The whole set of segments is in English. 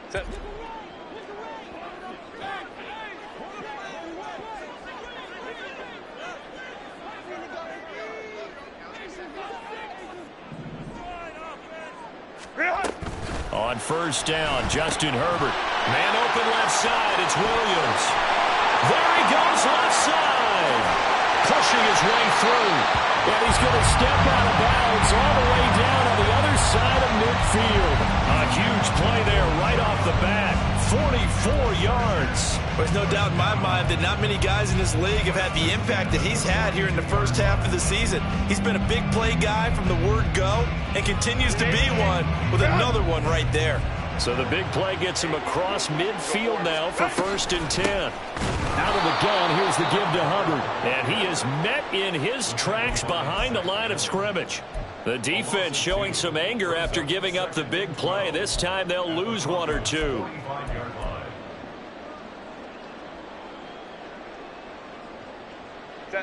On first down, Justin Herbert. Man open left side, it's Williams. There he goes left side. Pushing his way through. And he's going to step out of bounds all the way down on the other side of midfield. A huge play there right off the bat. 44 yards. There's no doubt in my mind that not many guys in this league have had the impact that he's had here in the first half of the season. He's been a big play guy from the word go and continues to be one with another one right there. So the big play gets him across midfield now for 1st and 10. Out of the gun, here's the give to Hubbard. And he is met in his tracks behind the line of scrimmage. The defense showing some anger after giving up the big play. This time they'll lose one or two.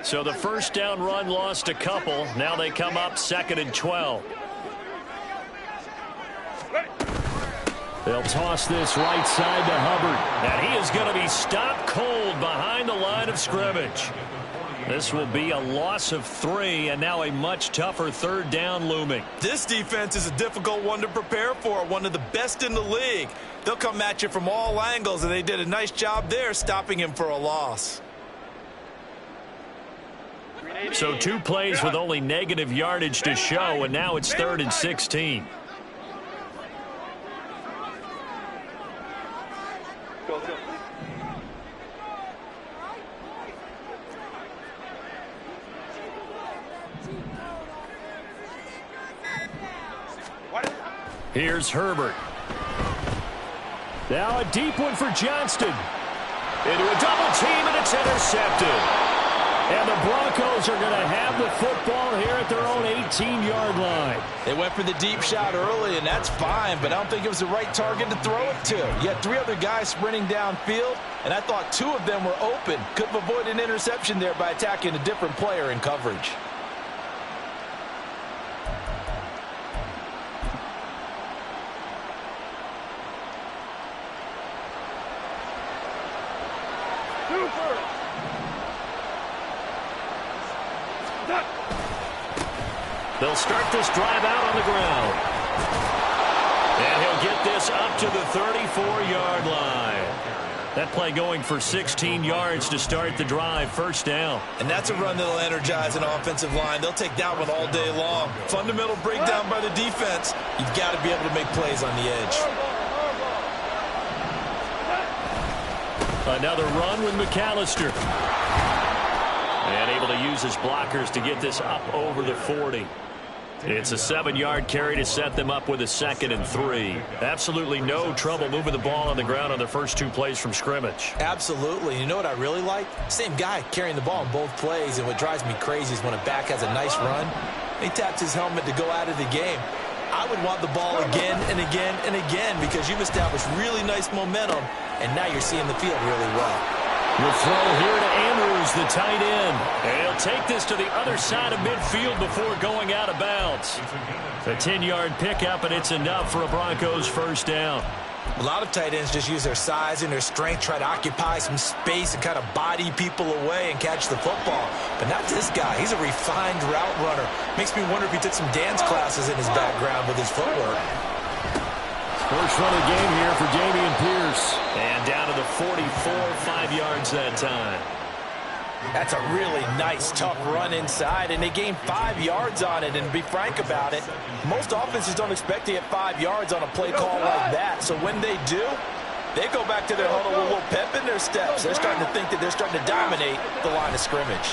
So the first down run lost a couple. Now they come up 2nd and 12. They'll toss this right side to Hubbard. And he is going to be stopped cold behind the line of scrimmage. This will be a loss of 3, and now a much tougher 3rd down looming. This defense is a difficult one to prepare for, one of the best in the league. They'll come at you from all angles, and they did a nice job there stopping him for a loss. So 2 plays with only negative yardage to show, and now it's 3rd and 16. Here's Herbert. Now a deep one for Johnston. Into a double team, and it's intercepted. And the Broncos are going to have the football here at their own 18-yard line. They went for the deep shot early, and that's fine, but I don't think it was the right target to throw it to. You had 3 other guys sprinting downfield, and I thought 2 of them were open. Could have avoided an interception there by attacking a different player in coverage. They'll start this drive out on the ground. And he'll get this up to the 34-yard line. That play going for 16 yards to start the drive, 1st down. And that's a run that'll energize an offensive line. They'll take that one all day long. Fundamental breakdown by the defense. You've got to be able to make plays on the edge. Another run with McAllister. And able to use his blockers to get this up over the 40. It's a 7-yard carry to set them up with a 2nd and 3. Absolutely no trouble moving the ball on the ground on their first 2 plays from scrimmage. Absolutely. You know what I really like? Same guy carrying the ball in both plays, and what drives me crazy is when a back has a nice run, he taps his helmet to go out of the game. I would want the ball again and again and again because you've established really nice momentum, and now you're seeing the field really well. The throw here to Andrews, the tight end. And he'll take this to the other side of midfield before going out of bounds. A 10-yard pickup, and it's enough for a Broncos 1st down. A lot of tight ends just use their size and their strength, try to occupy some space and kind of body people away and catch the football. But not this guy. He's a refined route runner. Makes me wonder if he took some dance classes in his background with his footwork. First run of the game here for Dameon Pierce. And down to the 44, 5 yards that time. That's a really nice, tough run inside, and they gained 5 yards on it. And to be frank about it, most offenses don't expect to get 5 yards on a play call like that. So when they do, they go back to their huddle with a little pep in their steps. They're starting to think that they're starting to dominate the line of scrimmage.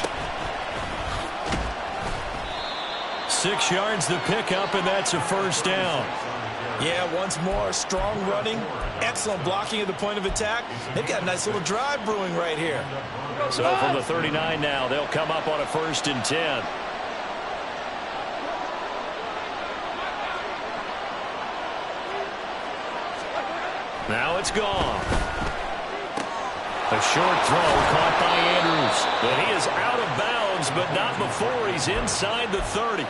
6 yards the pickup, and that's a 1st down. Yeah, once more, strong running, excellent blocking at the point of attack. They've got a nice little drive brewing right here. So from the 39 now, they'll come up on a 1st and 10. Now it's gone. A short throw caught by Andrews. But he is out of bounds, but not before he's inside the 30.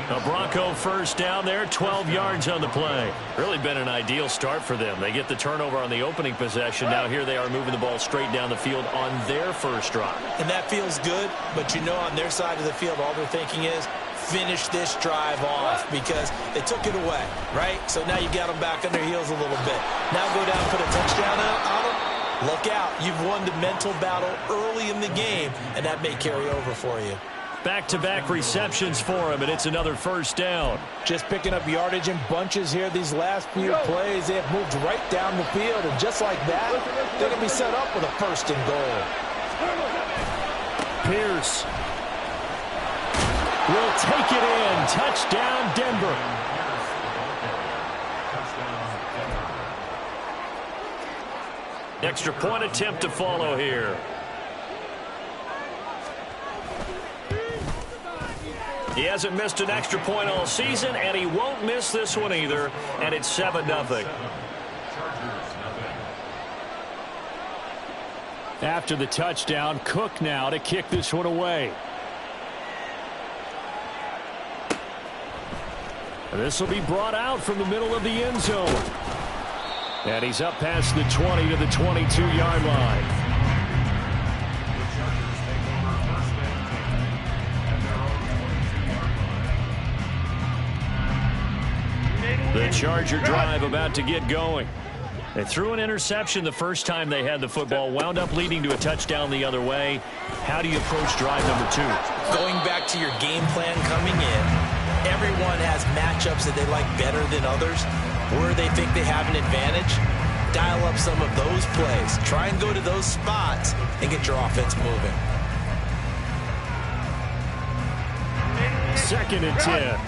A Bronco first down there, 12 yards on the play. Really been an ideal start for them. They get the turnover on the opening possession. Now here they are moving the ball straight down the field on their first drive. And that feels good, but you know on their side of the field, all they're thinking is finish this drive off because they took it away, right? So now you got them back on their heels a little bit. Now go down and put a touchdown on them. Look out. You've won the mental battle early in the game, and that may carry over for you. Back-to-back receptions for him, and it's another first down. Just picking up yardage in bunches here these last few plays. They have moved right down the field, and just like that, they're going to be set up with a first and goal. Pierce will take it in. Touchdown, Denver. Extra point attempt to follow here. He hasn't missed an extra point all season, and he won't miss this one either, and it's 7-0. After the touchdown, Cook now to kick this one away. This will be brought out from the middle of the end zone. And he's up past the 20 to the 22-yard line. The Charger drive about to get going. They threw an interception the first time they had the football, wound up leading to a touchdown the other way. How do you approach drive number 2? Going back to your game plan coming in, everyone has matchups that they like better than others, where they think they have an advantage. Dial up some of those plays. Try and go to those spots and get your offense moving. 2nd and 10.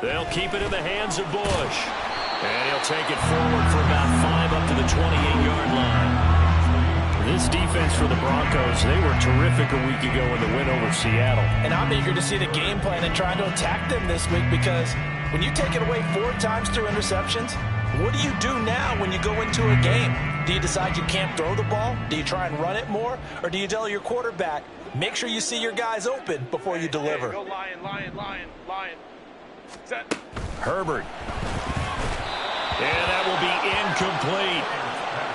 They'll keep it in the hands of Bush. And he'll take it forward for about 5 up to the 28-yard line. This defense for the Broncos, they were terrific a week ago in the win over Seattle. And I'm eager to see the game plan and trying to attack them this week because when you take it away 4 times through interceptions, what do you do now when you go into a game? Do you decide you can't throw the ball? Do you try and run it more? Or do you tell your quarterback, make sure you see your guys open before you deliver? Go Lion, Lion, Lion, Lion. Set. Herbert. And that will be incomplete.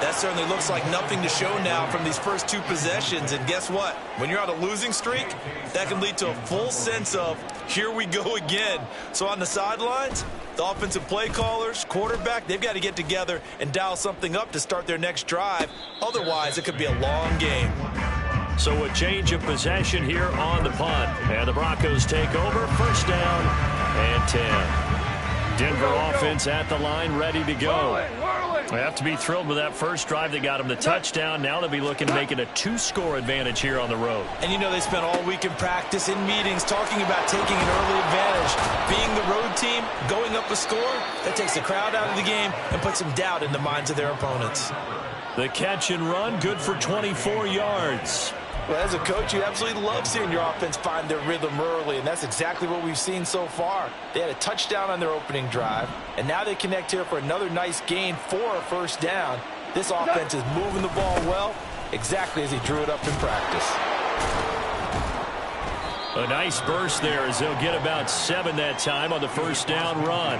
That certainly looks like nothing to show now from these first 2 possessions. And guess what? When you're on a losing streak, that can lead to a full sense of, here we go again. So on the sidelines, the offensive play callers, quarterback, they've got to get together and dial something up to start their next drive. Otherwise, it could be a long game. So a change of possession here on the punt. And the Broncos take over. First down and 10. Denver offense at the line, ready to go. They have to be thrilled with that first drive that got them the touchdown. Now they'll be looking to make it a 2-score advantage here on the road. And you know they spent all week in practice, in meetings, talking about taking an early advantage. Being the road team, going up a score, that takes the crowd out of the game and puts some doubt in the minds of their opponents. The catch and run, good for 24 yards. Well, as a coach, you absolutely love seeing your offense find their rhythm early, and that's exactly what we've seen so far. They had a touchdown on their opening drive, and now they connect here for another nice gain for a first down. This offense is moving the ball well, exactly as he drew it up in practice. A nice burst there as they'll get about 7 that time on the first down run.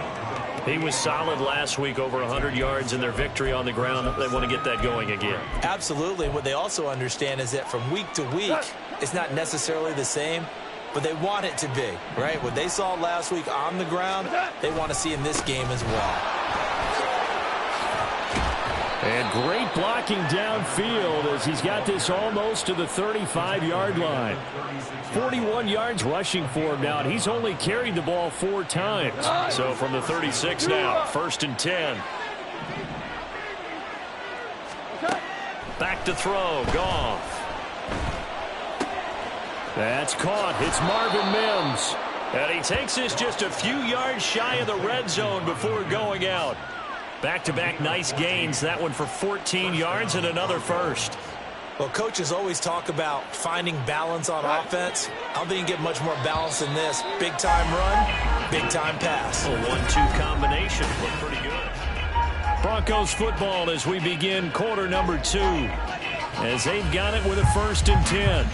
He was solid last week, over 100 yards in their victory on the ground. They want to get that going again. Absolutely. What they also understand is that from week to week, it's not necessarily the same, but they want it to be, right? What they saw last week on the ground, they want to see in this game as well. And great blocking downfield as he's got this almost to the 35-yard line. 41 yards rushing for him now, and he's only carried the ball 4 times. So from the 36 now, 1st and 10. Back to throw, Goff. That's caught. It's Marvin Mims. And he takes this just a few yards shy of the red zone before going out. Back-to-back nice gains. That one for 14 yards and another first. Well, coaches always talk about finding balance on offense. I don't think you get much more balance than this. Big-time run, big-time pass. A 1-2 combination. Looked pretty good. Broncos football as we begin quarter number 2. as they've got it with a 1st and 10.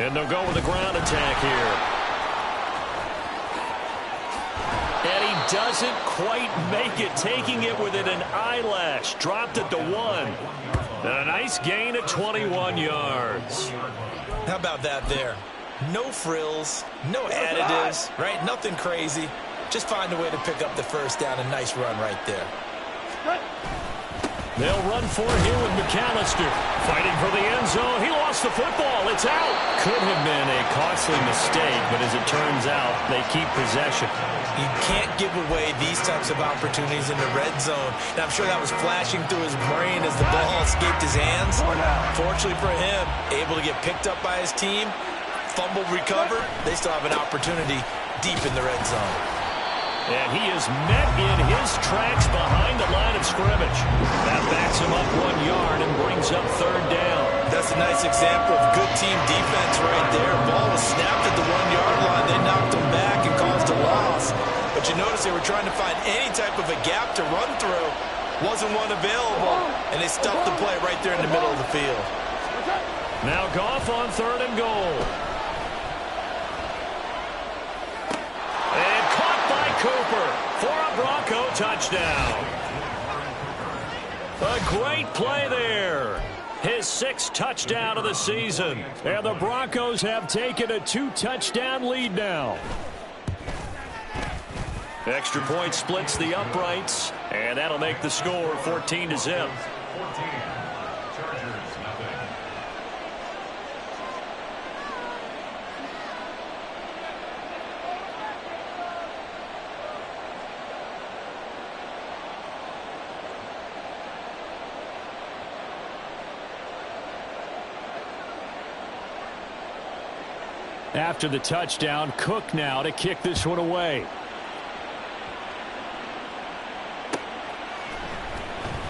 And they'll go with a ground attack here. And he doesn't quite make it, taking it within an eyelash. Dropped it to 1. A nice gain at 21 yards. How about that there? No frills, no additives, right? Nothing crazy. Just find a way to pick up the 1st down. A nice run right there. They'll run for it here with McAllister. Fighting for the end zone. He lost the football. It's out. Could have been a costly mistake, but as it turns out, they keep possession. You can't give away these types of opportunities in the red zone. And I'm sure that was flashing through his brain as the ball escaped his hands. Fortunately for him, able to get picked up by his team, fumbled, recovered. They still have an opportunity deep in the red zone. And he is met in his tracks behind the line of scrimmage. That backs him up 1 yard and brings up 3rd down. That's a nice example of good team defense right there. Ball was snapped at the 1 yard line. They knocked him back and caused a loss. But you notice they were trying to find any type of a gap to run through. Wasn't one available, and they stuffed the play right there in the middle of the field. Now Goff on 3rd and goal. And caught by Cooper for a Bronco touchdown. A great play there. His 6th touchdown of the season. And the Broncos have taken a 2-touchdown lead now. Extra point splits the uprights, and that'll make the score 14-0. After the touchdown, Cook now to kick this one away.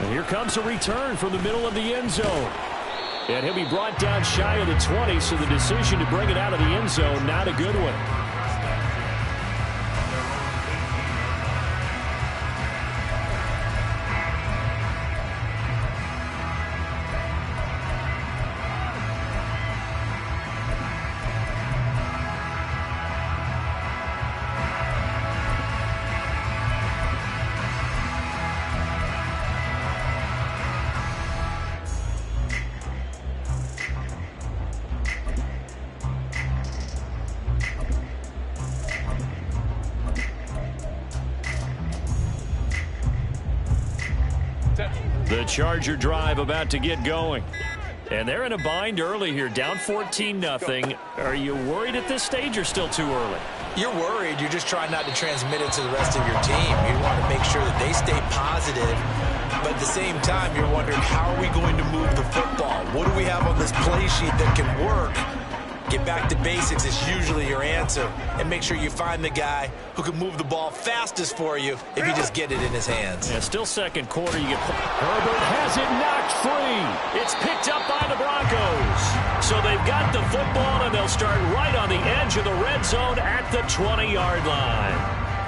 And here comes a return from the middle of the end zone. And he'll be brought down shy of the 20, so the decision to bring it out of the end zone, not a good one. The Charger drive about to get going. And they're in a bind early here, down 14-0. Are you worried at this stage or still too early? You're worried. You're just trying not to transmit it to the rest of your team. You want to make sure that they stay positive. But at the same time, you're wondering, how are we going to move the football? What do we have on this play sheet that can work? Get back to basics is usually your answer. And make sure you find the guy who can move the ball fastest for you if you just get it in his hands. Yeah, still 2nd quarter. You get Herbert has it knocked free. It's picked up by the Broncos. So they've got the football, and they'll start right on the edge of the red zone at the 20-yard line.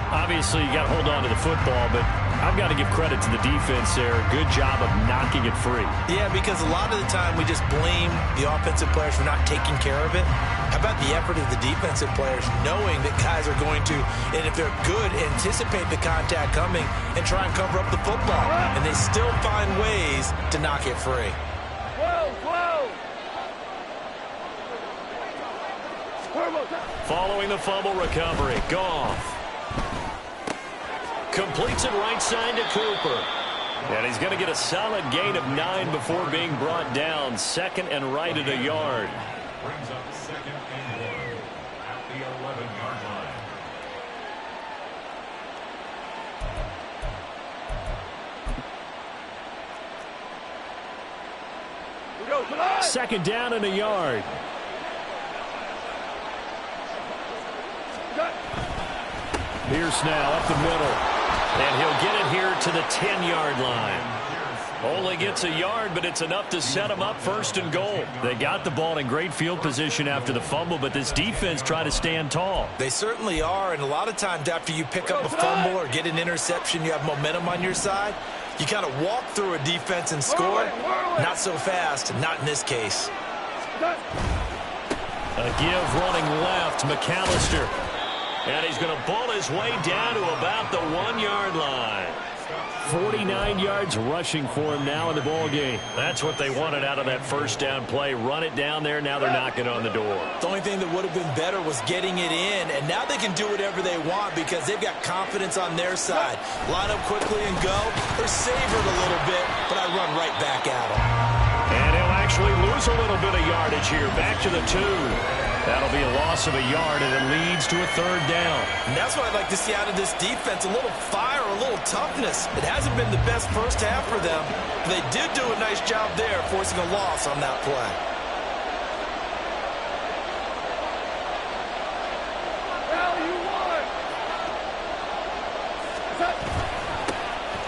Obviously, you got to hold on to the football, but I've got to give credit to the defense there. Good job of knocking it free. Yeah, because a lot of the time we just blame the offensive players for not taking care of it. How about the effort of the defensive players knowing that guys are going to, and if they're good, anticipate the contact coming and try and cover up the football. And they still find ways to knock it free. Following the fumble recovery, Goff completes it right side to Cooper. And he's going to get a solid gain of 9 before being brought down. 2nd and right at a yard. Brings up 2nd and 1 at the 11-yard line. 2nd down and a yard. Pierce now up the middle. And he'll get it here to the 10-yard line. Only gets a yard, but it's enough to set them up 1st and goal. They got the ball in great field position after the fumble, but this defense tried to stand tall. They certainly are, and a lot of times after you pick up a fumble or get an interception, you have momentum on your side. You kind of walk through a defense and score. Not so fast, not in this case. A give running left, McAllister. And he's going to ball his way down to about the 1-yard line. 49 yards rushing for him now in the ball game. That's what they wanted out of that first down play. Run it down there. Now they're knocking on the door. The only thing that would have been better was getting it in, and now they can do whatever they want because they've got confidence on their side. Line up quickly and go, or savor it a little bit, but I run right back at them. And he'll actually lose a little bit of yardage here. Back to the 2. That'll be a loss of a yard, and it leads to a 3rd down. And that's what I'd like to see out of this defense, a little fire, a little toughness. It hasn't been the best first half for them, but they did do a nice job there, forcing a loss on that play.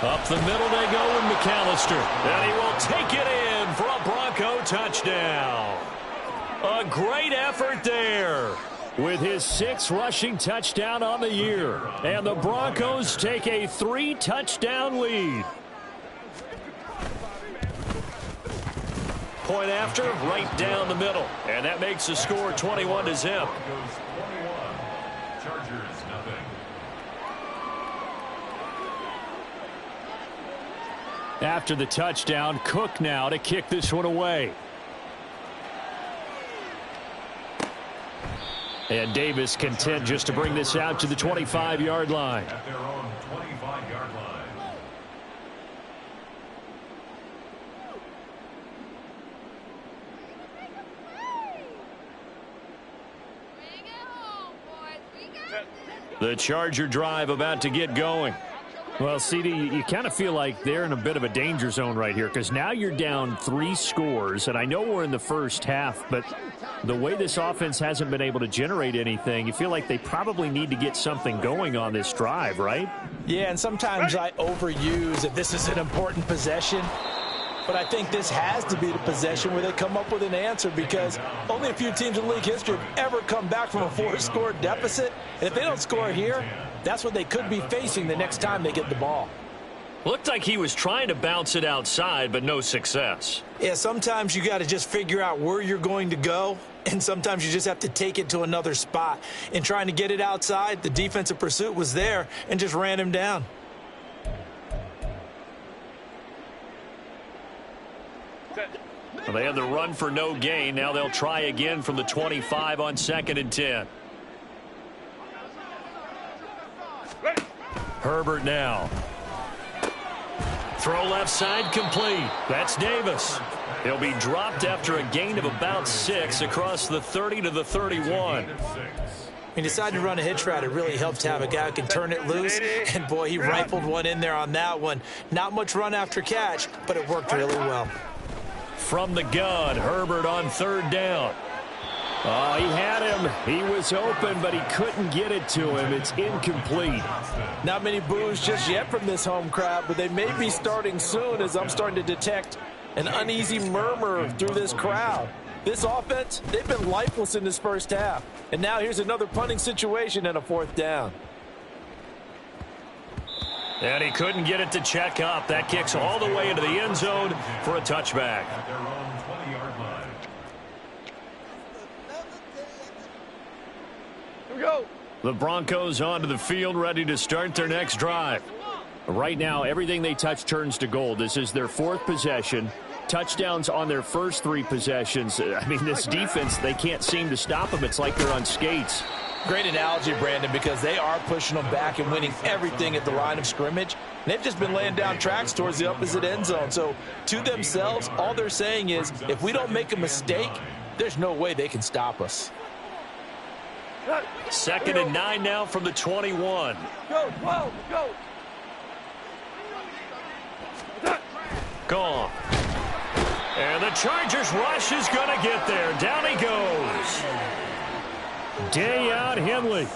Up the middle they go with McAllister. And he will take it in for a Bronco touchdown. A great effort there with his 6th rushing touchdown on the year. And the Broncos take a 3-touchdown lead. Point after, right down the middle. And that makes the score 21-0. Chargers 0. After the touchdown, Cook now to kick this one away. And Davis content just to bring this out to the 25-yard line. At their own 25-yard line. The Charger drive about to get going. Well, CD, you kind of feel like they're in a bit of a danger zone right here because now you're down 3 scores, and I know we're in the first half, but the way this offense hasn't been able to generate anything, you feel like they probably need to get something going on this drive, right? Yeah, and sometimes I overuse if this is an important possession. But I think this has to be the possession where they come up with an answer because only a few teams in league history have ever come back from a 4-score deficit. And if they don't score here, that's what they could be facing the next time they get the ball. Looked like he was trying to bounce it outside, but no success. Yeah, sometimes you got to just figure out where you're going to go, and sometimes you just have to take it to another spot. In trying to get it outside, the defensive pursuit was there and just ran him down. Well, they had the run for no gain. Now they'll try again from the 25 on 2nd and 10. Herbert now. Throw left side complete. That's Davis. He'll be dropped after a gain of about 6 across the 30 to the 31. He decided to run a hitch route. It really helps to have a guy who can turn it loose. And, boy, he rifled one in there on that one. Not much run after catch, but it worked really well. From the gun, Herbert on 3rd down. Oh, he had him. He was open, but he couldn't get it to him. It's incomplete. Not many boos just yet from this home crowd, but they may be starting soon as I'm starting to detect an uneasy murmur through this crowd. This offense, they've been lifeless in this first half. And now here's another punting situation and a 4th down. And he couldn't get it to check up. That kicks all the way into the end zone for a touchback. At their own 20-yard line. Here we go. The Broncos onto the field, ready to start their next drive. Right now, everything they touch turns to gold. This is their 4th possession. Touchdowns on their first 3 possessions. I mean, this defense, they can't seem to stop them. It's like they're on skates. Great analogy, Brandon, because they are pushing them back and winning everything at the line of scrimmage. And they've just been laying down tracks towards the opposite end zone. So to themselves, all they're saying is, if we don't make a mistake, there's no way they can stop us. 2nd and 9 now from the 21. Go, go, go. Gone. And the Chargers rush is going to get there. Down he goes. Day out Henley.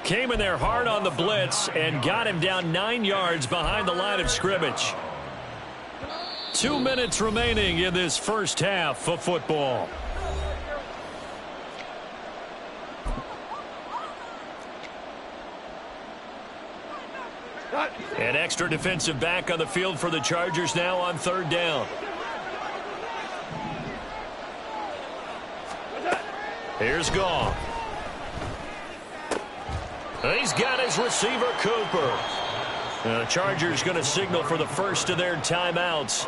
Came in there hard on the blitz and got him down 9 yards behind the line of scrimmage. 2 minutes remaining in this first half of football. An extra defensive back on the field for the Chargers now on 3rd down. Here's Goff. He's got his receiver, Cooper. The Chargers going to signal for the first of their timeouts.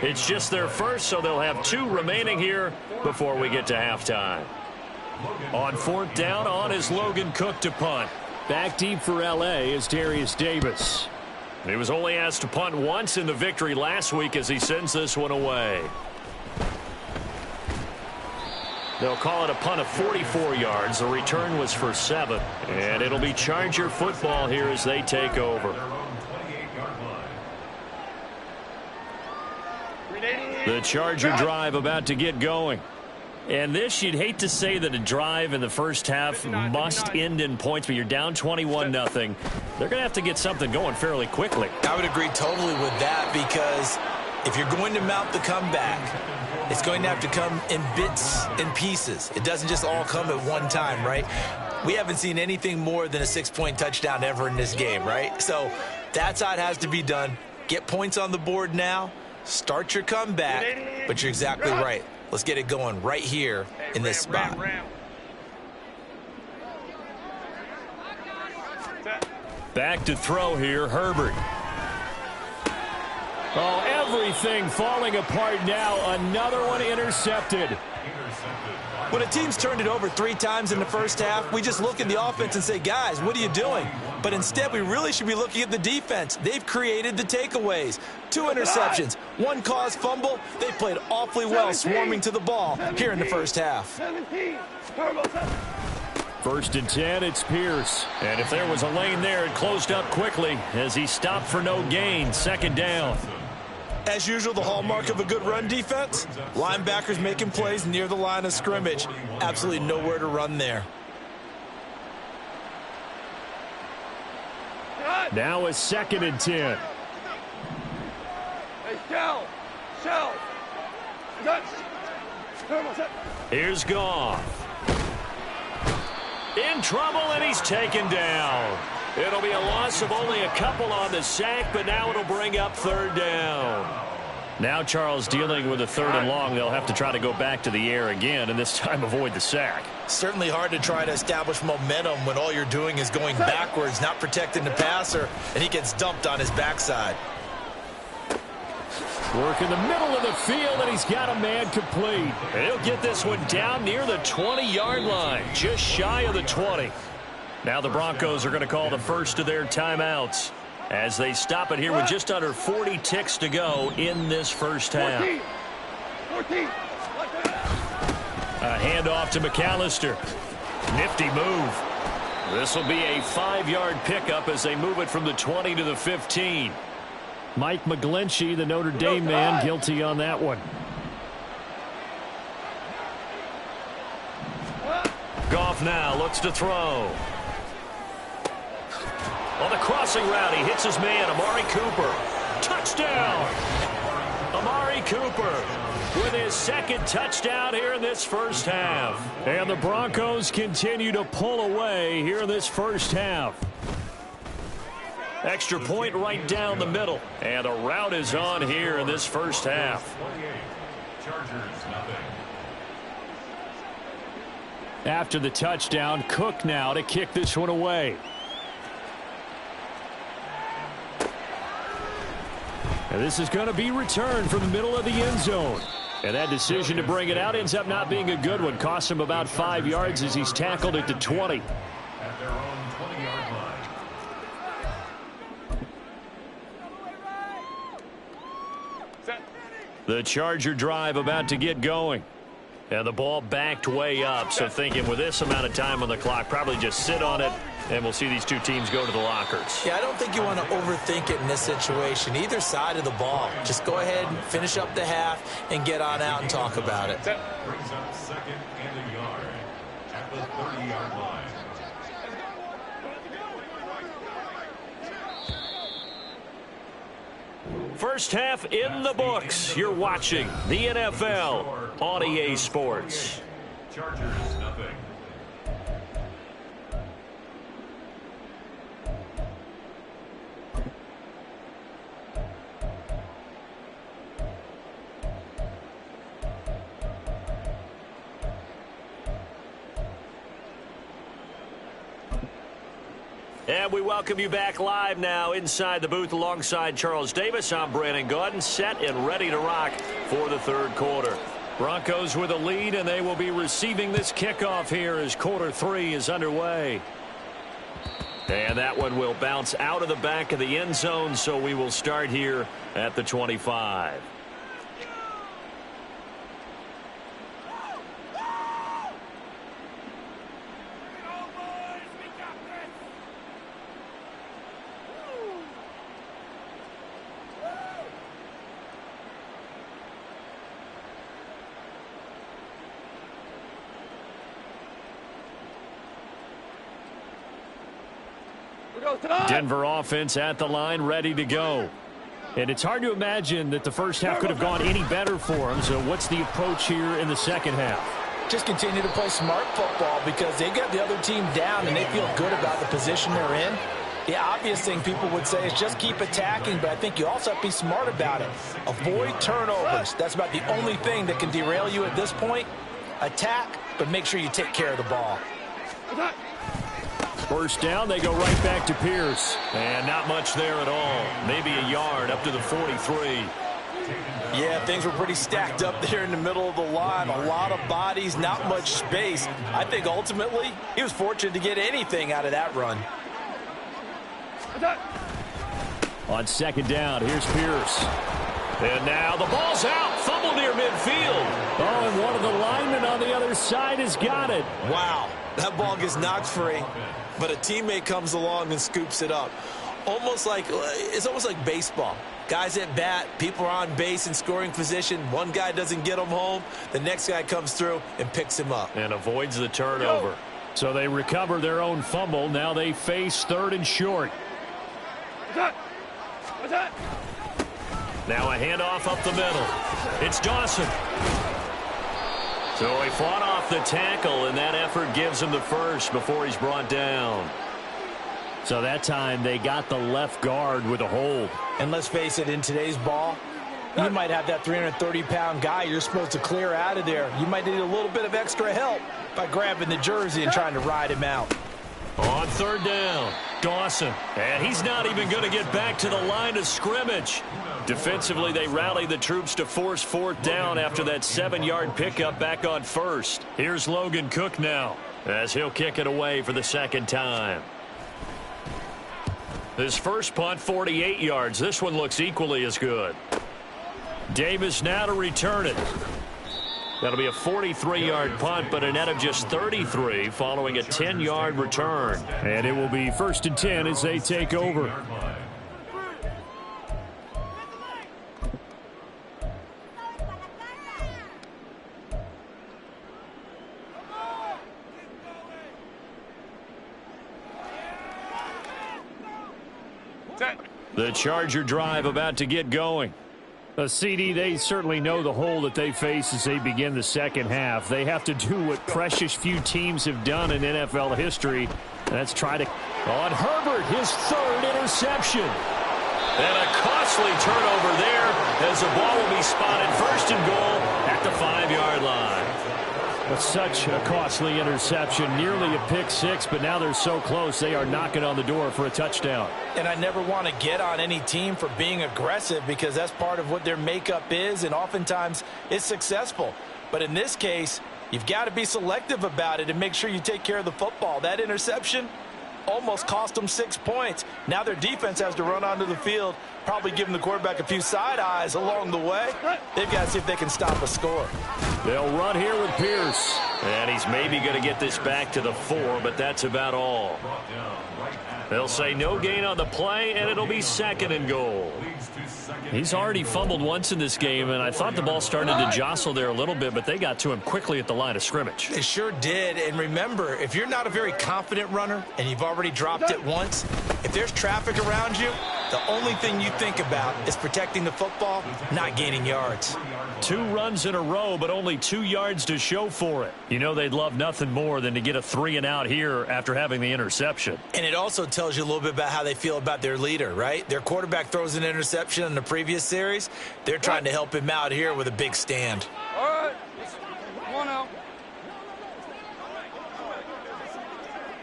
It's just their first, so they'll have 2 remaining here before we get to halftime. On 4th down, on is Logan Cook to punt. Back deep for L.A. is Darius Davis. He was only asked to punt once in the victory last week as he sends this one away. They'll call it a punt of 44 yards. The return was for 7. And it'll be Charger football here as they take over. The Charger drive about to get going. And this, you'd hate to say that a drive in the first half must end in points, but you're down 21-0. They're going to have to get something going fairly quickly. I would agree totally with that, because if you're going to mount the comeback, it's going to have to come in bits and pieces. It doesn't just all come at one time, right? We haven't seen anything more than a 6-point touchdown ever in this game, right? So that's how it has to be done. Get points on the board now. Start your comeback. But you're exactly right. Let's get it going right here in this spot. Back to throw here, Herbert. Oh, everything falling apart now. Another one intercepted. When a team's turned it over 3 times in the first half, we just look at the offense and say, guys, what are you doing? But instead, we really should be looking at the defense. They've created the takeaways. 2 interceptions, 1 caused fumble. They played awfully well swarming to the ball here in the first half. 1st and 10, it's Pierce. And if there was a lane there, it closed up quickly as he stopped for no gain. 2nd down. As usual, the hallmark of a good run defense, linebackers making plays near the line of scrimmage. Absolutely nowhere to run there. Now a 2nd and 10. Here's Goff. In trouble, and he's taken down. It'll be a loss of only a couple on the sack, but now it'll bring up 3rd down. Now Charles dealing with a 3rd and long. They'll have to try to go back to the air again, and this time avoid the sack. Certainly hard to try to establish momentum when all you're doing is going backwards, not protecting the passer, and he gets dumped on his backside. Work in the middle of the field, and he's got a man complete. And he'll get this one down near the 20-yard line, just shy of the 20. Now the Broncos are going to call the first of their timeouts as they stop it here with just under 40 ticks to go in this first half. 14. A handoff to McAllister. Nifty move. This will be a 5-yard pickup as they move it from the 20 to the 15. Mike McGlinchey, the Notre Dame man, guilty on that one. Goff now looks to throw. On the crossing route, he hits his man, Amari Cooper. Touchdown! Amari Cooper with his 2nd touchdown here in this first half. And the Broncos continue to pull away here in this first half. Extra point right down the middle. And the route is on here in this first half. After the touchdown, Cook now to kick this one away. And this is going to be returned from the middle of the end zone. And that decision to bring it out ends up not being a good one. Costs him about 5 yards as he's tackled at the 20. At their own 20-yard line. The Charger drive about to get going. And the ball backed way up. So thinking with this amount of time on the clock, probably just sit on it, and we'll see these 2 teams go to the lockers. Yeah, I don't think you want to overthink it in this situation. Either side of the ball. Just go ahead and finish up the half and get on out and talk about it. Brings up 2nd and a yard at the 30-yard line. First half in the books. You're watching the NFL on EA Sports. Chargers, nothing. And we welcome you back live now inside the booth alongside Charles Davis. I'm Brandon Gaudin, set and ready to rock for the third quarter. Broncos with a lead, and they will be receiving this kickoff here as quarter 3 is underway. And that one will bounce out of the back of the end zone, so we will start here at the 25. Denver offense at the line, ready to go. And it's hard to imagine that the first half could have gone any better for them. So what's the approach here in the second half? Just continue to play smart football because they got the other team down and they feel good about the position they're in. The obvious thing people would say is just keep attacking, but I think you also have to be smart about it. Avoid turnovers. That's about the only thing that can derail you at this point. Attack, but make sure you take care of the ball. First down, they go right back to Pierce. And not much there at all. Maybe a yard up to the 43. Yeah, things were pretty stacked up there in the middle of the line. A lot of bodies, not much space. I think ultimately he was fortunate to get anything out of that run. On second down, here's Pierce. And now the ball's out. Fumble near midfield. Oh, and one of the linemen on the other side has got it. Wow, that ball gets knocked free, but a teammate comes along and scoops it up. It's almost like baseball. Guys at bat, people are on base in scoring position. One guy doesn't get him home. The next guy comes through and picks him up. And avoids the turnover. So they recover their own fumble. Now they face third and short. Now a handoff up the middle. It's Dawson. So he fought off the tackle, and that effort gives him the first before he's brought down. So that time they got the left guard with a hold. And let's face it, in today's ball, you might have that 330-pound guy you're supposed to clear out of there. You might need a little bit of extra help by grabbing the jersey and trying to ride him out. On third down, Dawson. And he's not even going to get back to the line of scrimmage. Defensively, they rally the troops to force fourth down after that 7-yard pickup back on first. Here's Logan Cook now as he'll kick it away for the second time. His first punt, 48 yards. This one looks equally as good. Davis now to return it. That'll be a 43-yard punt, but a net of just 33 following a 10-yard return. And it will be 1st and 10 as they take over. The Charger drive about to get going. CD, they certainly know the hole that they face as they begin the second half. They have to do what precious few teams have done in NFL history. And that's try to... On Herbert, his third interception. And a costly turnover there as the ball will be spotted first and goal at the 5-yard line. But such a costly interception, nearly a pick six, but now they're so close they are knocking on the door for a touchdown. And I never want to get on any team for being aggressive because that's part of what their makeup is, and oftentimes it's successful. But in this case, you've got to be selective about it and make sure you take care of the football. That interception almost cost them 6 points. Now their defense has to run onto the field, probably giving the quarterback a few side eyes along the way. They've got to see if they can stop a score. They'll run here with Pierce. And he's maybe going to get this back to the 4, but that's about all. They'll say no gain on the play, and it'll be 2nd and goal. He's already fumbled once in this game, and I thought the ball started to jostle there a little bit, but they got to him quickly at the line of scrimmage. They sure did. And remember, if you're not a very confident runner and you've already dropped it once, if there's traffic around you, The only thing you think about is protecting the football, not gaining yards. 2 runs in a row, but only 2 yards to show for it. You know they'd love nothing more than to get a 3-and-out here after having the interception. And it also tells you a little bit about how they feel about their leader, right? Their quarterback throws an interception in the previous series. They're trying to help him out here with a big stand. All right. Come on now.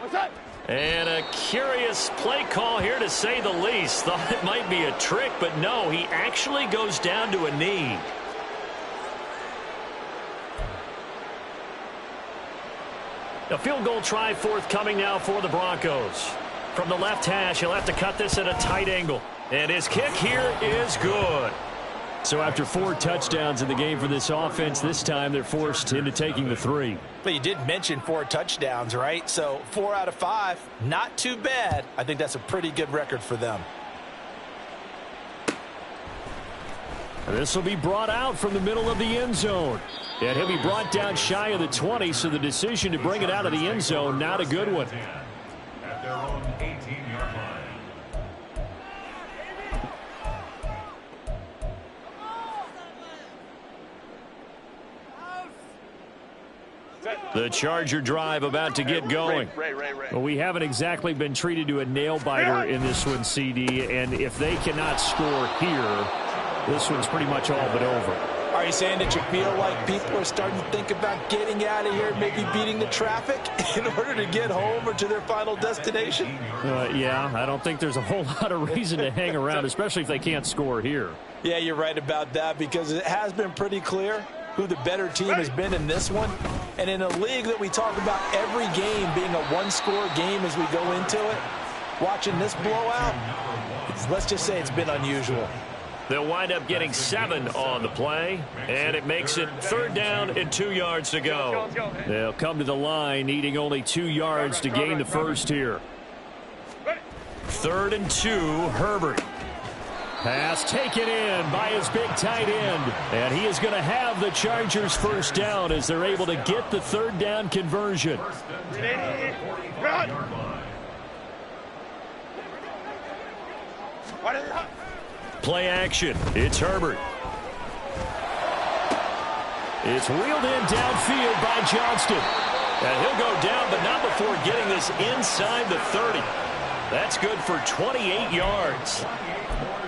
What's that? And a curious play call here, to say the least. Thought it might be a trick, but no, he actually goes down to a knee. A field goal try forthcoming now for the Broncos. From the left hash, he'll have to cut this at a tight angle. And his kick here is good. So after 4 touchdowns in the game for this offense, this time they're forced into taking the 3. But you did mention 4 touchdowns, right? So 4 out of 5, not too bad. I think that's a pretty good record for them. This will be brought out from the middle of the end zone. And he'll be brought down shy of the 20, so the decision to bring it out of the end zone, not a good one. At their own 18-yard line. The Charger drive about to get going. Well, we haven't exactly been treated to a nail-biter in this one, CD, and if they cannot score here, this one's pretty much all but over. Are you saying that you feel like people are starting to think about getting out of here, maybe beating the traffic in order to get home or to their final destination? Yeah, I don't think there's a whole lot of reason to hang around, especially if they can't score here. Yeah, you're right about that, because it has been pretty clear who the better team has been in this one. And in a league that we talk about every game being a one-score game as we go into it, watching this blowout, let's just say it's been unusual. They'll wind up getting 7 on the play, and it makes it 3rd down and 2 yards to go. They'll come to the line needing only 2 yards to gain the first here. 3rd and 2, Herbert. Pass taken in by his big tight end. And he is going to have the Chargers first down as they're able to get the 3rd down conversion. Play action. It's Herbert. It's wheeled in downfield by Johnston. And he'll go down, but not before getting this inside the 30. That's good for 28 yards.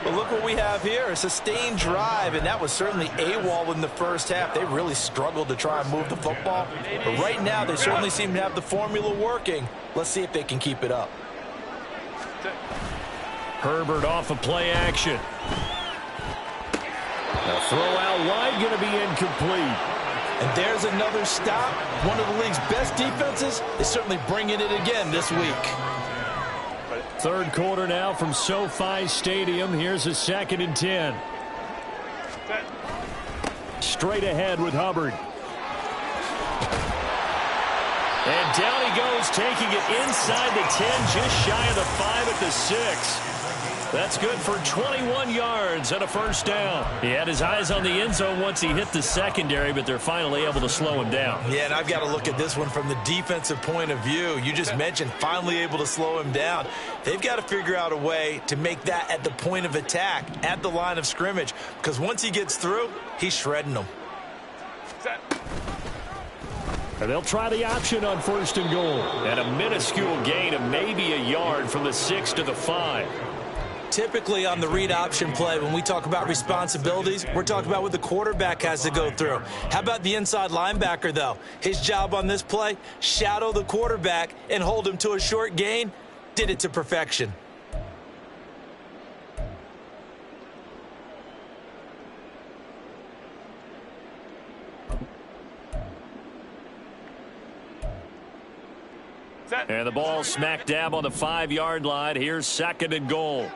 But look what we have here, a sustained drive, and that was certainly AWOL in the first half. They really struggled to try and move the football. But right now, they certainly seem to have the formula working. Let's see if they can keep it up. Herbert off of play action. A throw out wide, going to be incomplete. And there's another stop. One of the league's best defenses is certainly bringing it again this week. 3rd quarter now from SoFi Stadium. Here's a 2nd and 10. Straight ahead with Hubbard. And down he goes, taking it inside the 10, just shy of the 5 at the 6. That's good for 21 yards and a first down. He had his eyes on the end zone once he hit the secondary, but they're finally able to slow him down. Yeah, and I've got to look at this one from the defensive point of view. You just mentioned finally able to slow him down. They've got to figure out a way to make that at the point of attack, at the line of scrimmage, because once he gets through, he's shredding them. And they'll try the option on 1st and goal. And a minuscule gain of maybe a yard from the 6 to the 5. Typically on the read option play, when we talk about responsibilities, we're talking about what the quarterback has to go through. How about the inside linebacker, though? His job on this play, shadow the quarterback and hold him to a short gain. Did it to perfection. And the ball smack dab on the 5-yard line. Here's 2nd and goal.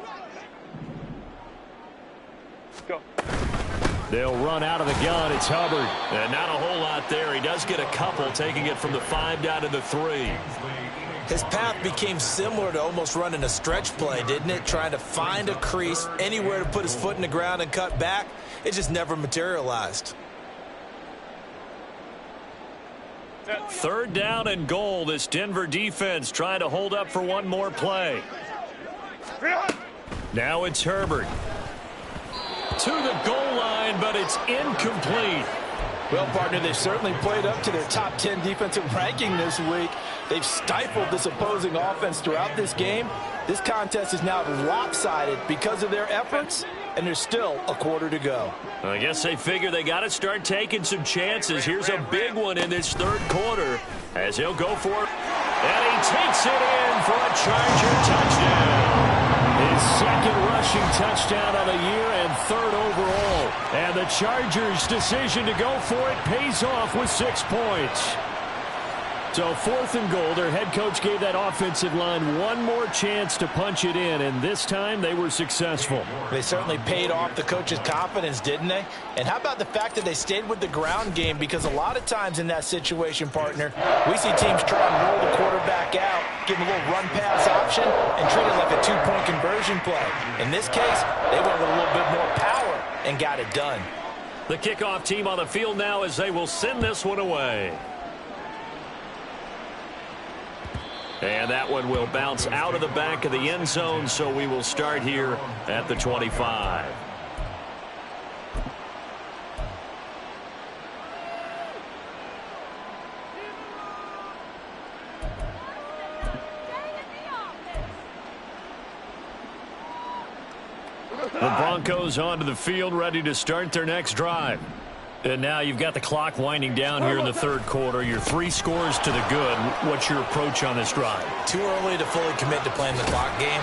Go. They'll run out of the gun. It's Hubbard. And not a whole lot there. He does get a couple, taking it from the 5 down to the 3. His path became similar to almost running a stretch play, didn't it? Trying to find a crease, anywhere to put his foot in the ground and cut back. It just never materialized. 3rd down and goal. This Denver defense trying to hold up for one more play. Now it's Herbert. To the goal line, but it's incomplete. Well, partner, they've certainly played up to their top 10 defensive ranking this week. They've stifled this opposing offense throughout this game. This contest is now lopsided because of their efforts, and there's still a quarter to go. I guess they figure they got to start taking some chances. Here's a big one in this third quarter as he'll go for it. And he takes it in for a Charger touchdown. His second rushing touchdown of the year and third overall. And the Chargers' decision to go for it pays off with 6 points. So 4th and goal, their head coach gave that offensive line one more chance to punch it in, and this time they were successful. They certainly paid off the coach's confidence, didn't they? And how about the fact that they stayed with the ground game? Because a lot of times in that situation, partner, we see teams try and roll the quarterback out, give him a little run-pass option, and treat it like a 2-point conversion play. In this case, they went with a little bit more power and got it done. The kickoff team on the field now as they will send this one away. And that one will bounce out of the back of the end zone, so we will start here at the 25. The Broncos onto the field, ready to start their next drive. And now you've got the clock winding down here in the third quarter. Your 3 scores to the good. What's your approach on this drive? Too early to fully commit to playing the clock game.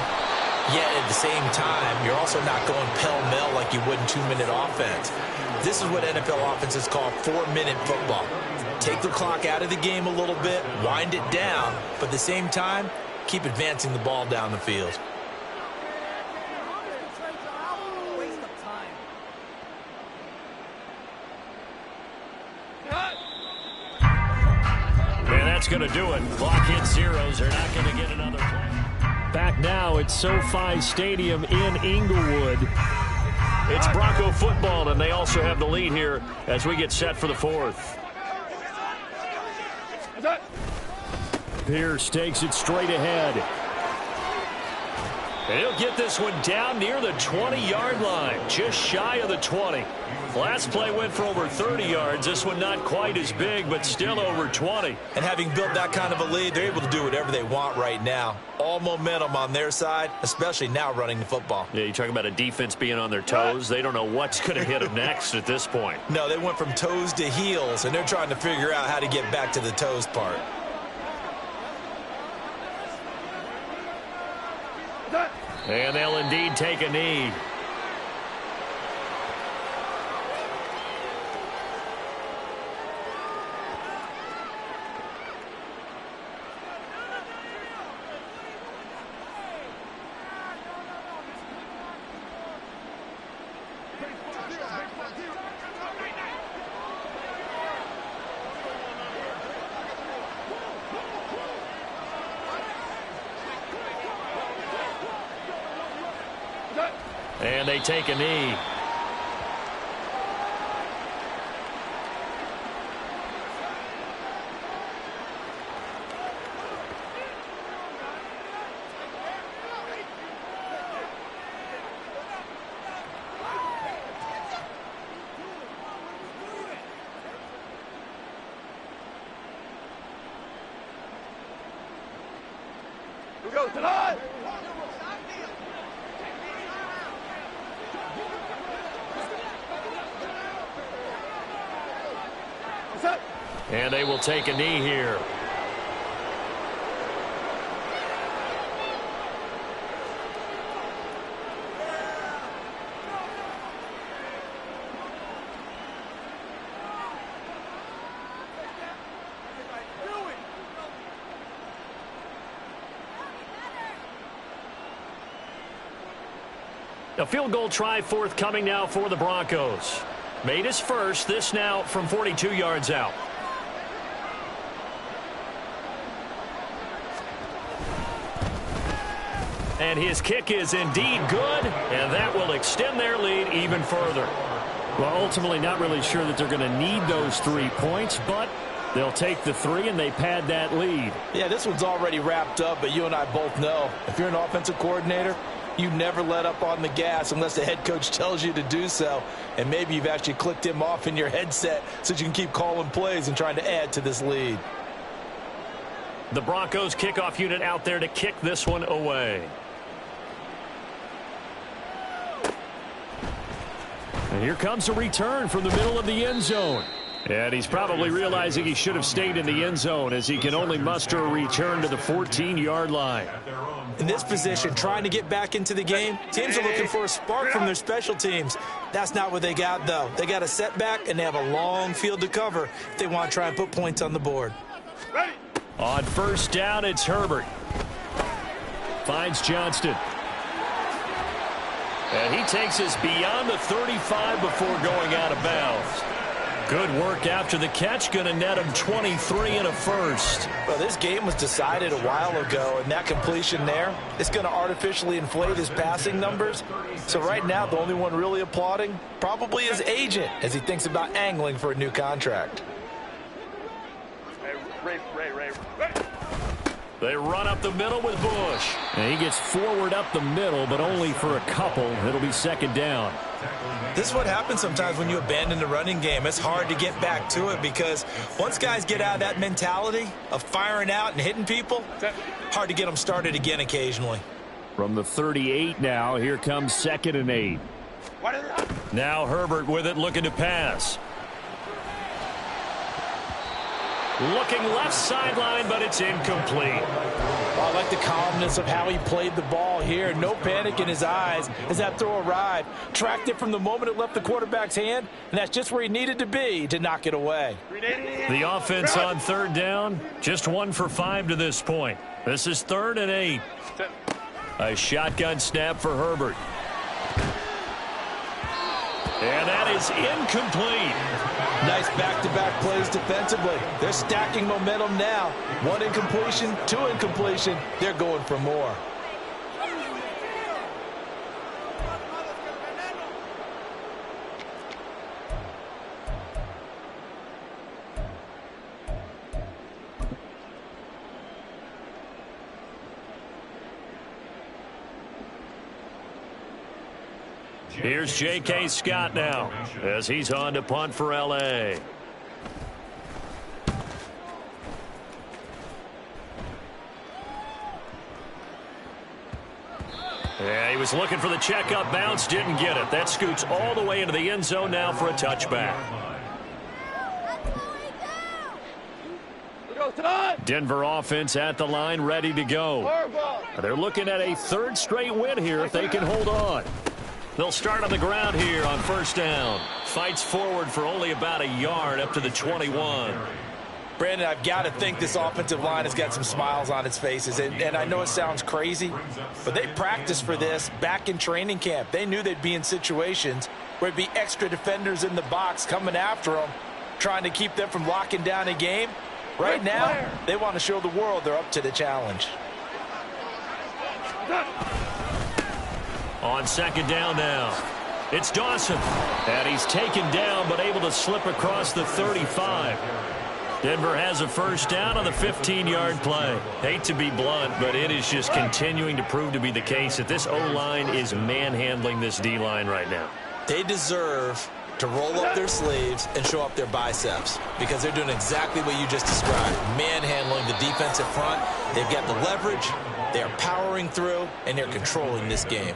Yet at the same time, you're also not going pell-mell like you would in 2-minute offense. This is what NFL offenses call 4-minute football. Take the clock out of the game a little bit, wind it down, but at the same time, keep advancing the ball down the field. That's going to do it. Clock hits zeros. They're not going to get another play. Back now at SoFi Stadium in Inglewood. It's Bronco football, and they also have the lead here as we get set for the 4th. Pierce takes it straight ahead. And he'll get this one down near the 20-yard line, just shy of the 20. Last play went for over 30 yards. This one not quite as big, but still over 20. And having built that kind of a lead, they're able to do whatever they want right now. All momentum on their side, especially now running the football. Yeah, you talk about a defense being on their toes. They don't know what's going to hit them next at this point. No, they went from toes to heels, and they're trying to figure out how to get back to the toes part. And they'll indeed take a knee. And they take a knee. Here we go, tonight! And they will take a knee here. A field goal try forthcoming now for the Broncos. Made his first, this now from 42 yards out. And his kick is indeed good, and that will extend their lead even further. Well, ultimately not really sure that they're going to need those 3 points, but they'll take the 3 and they pad that lead. Yeah, this one's already wrapped up, but you and I both know if you're an offensive coordinator, You never let up on the gas unless the head coach tells you to do so. And maybe you've actually clicked him off in your headset so you can keep calling plays and trying to add to this lead. The Broncos kickoff unit out there to kick this one away. And here comes a return from the middle of the end zone. And he's probably realizing he should have stayed in the end zone as he can only muster a return to the 14-yard line. In this position, trying to get back into the game, teams are looking for a spark from their special teams. That's not what they got, though. They got a setback, and they have a long field to cover if they want to try and put points on the board. On first down, it's Herbert. Finds Johnston. And he takes us beyond the 35 before going out of bounds. Good work after the catch. Going to net him 23 and a first. Well, this game was decided a while ago, and that completion there is going to artificially inflate his passing numbers. So right now, the only one really applauding probably his agent as he thinks about angling for a new contract. They run up the middle with Bush. And he gets forward up the middle, but only for a couple. It'll be second down. This is what happens sometimes when you abandon the running game. It's hard to get back to it because once guys get out of that mentality of firing out and hitting people, hard to get them started again occasionally. From the 38 now, here comes 2nd and 8. Now Herbert with it, looking to pass. Looking left sideline, but it's incomplete. I like the calmness of how he played the ball here. No panic in his eyes as that throw arrived. Tracked it from the moment it left the quarterback's hand, and that's just where he needed to be to knock it away. The offense on third down, just 1 for 5 to this point. This is 3rd and 8. A shotgun snap for Herbert. And that is incomplete. Nice back-to-back plays defensively. They're stacking momentum now. 1 incompletion, 2 incompletion. They're going for more. Here's J.K. Scott now as he's on to punt for L.A. Yeah, he was looking for the checkup bounce, didn't get it. That scoots all the way into the end zone now for a touchback. Denver offense at the line, ready to go. They're looking at a 3rd straight win here if they can hold on. They'll start on the ground here on first down. Fights forward for only about a yard up to the 21. Brandon, I've got to think this offensive line has got some smiles on its faces. And I know it sounds crazy, but they practiced for this back in training camp. They knew they'd be in situations where it'd be extra defenders in the box coming after them, trying to keep them from locking down a game. Right now, they want to show the world they're up to the challenge. On second down now, it's Dawson. And he's taken down but able to slip across the 35. Denver has a first down on the 15-yard play. Hate to be blunt, but it is just continuing to prove to be the case that this O-line is manhandling this D-line right now. They deserve to roll up their sleeves and show up their biceps because they're doing exactly what you just described, manhandling the defensive front. They've got the leverage. They're powering through, and they're controlling this game.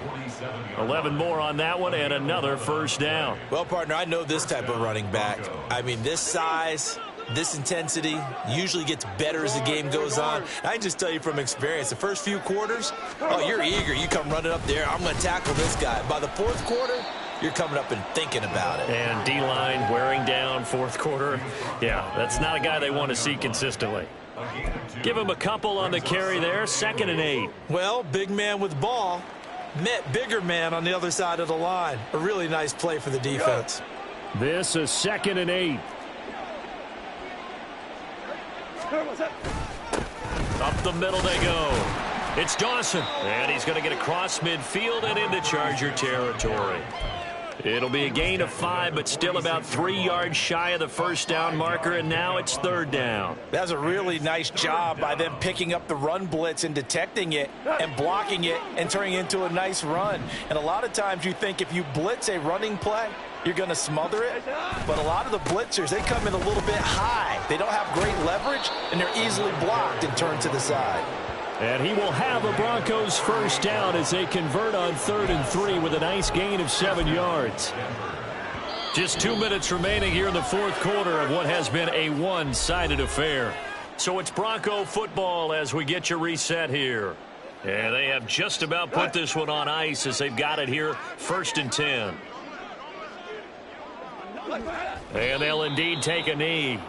11 more on that one, and another first down. Well, partner, I know this type of running back. I mean, this size, this intensity usually gets better as the game goes on. I can just tell you from experience, the first few quarters, oh, you're eager. You come running up there, I'm going to tackle this guy. By the 4th quarter, you're coming up and thinking about it. And D-line wearing down 4th quarter. Yeah, that's not a guy they want to see consistently. Give him a couple on the carry there. 2nd and 8. Well, big man with ball met bigger man on the other side of the line. A really nice play for the defense. This is 2nd and 8. Up the middle they go. It's Dawson. And he's going to get across midfield and into Charger territory. It'll be a gain of 5, but still about 3 yards shy of the first down marker, and now it's 3rd down. That's a really nice job by them picking up the run blitz and detecting it and blocking it and turning it into a nice run. And a lot of times you think if you blitz a running play, you're going to smother it. But a lot of the blitzers, they come in a little bit high. They don't have great leverage, and they're easily blocked and turned to the side. And he will have a Broncos first down as they convert on 3rd and 3 with a nice gain of 7 yards. Just 2 minutes remaining here in the fourth quarter of what has been a one-sided affair. So it's Bronco football as we get you reset here. And they have just about put this one on ice as they've got it here, 1st and 10. And they'll indeed take a knee.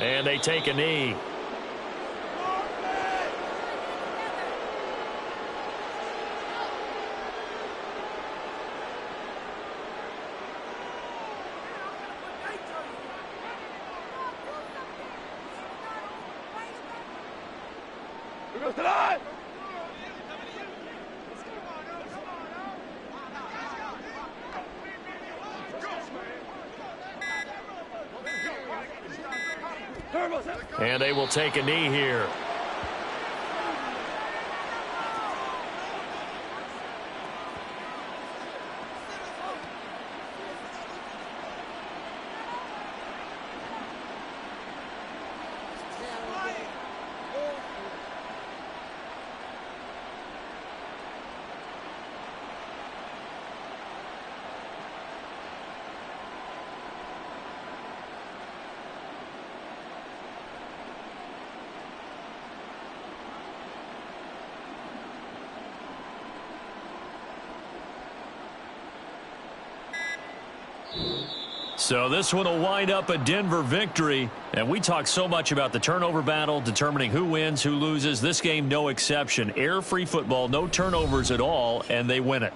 And they take a knee. Who goes to the line? And they will take a knee here. So this one will wind up a Denver victory. And we talk so much about the turnover battle, determining who wins, who loses. This game, no exception. Air-free football, no turnovers at all, and they win it.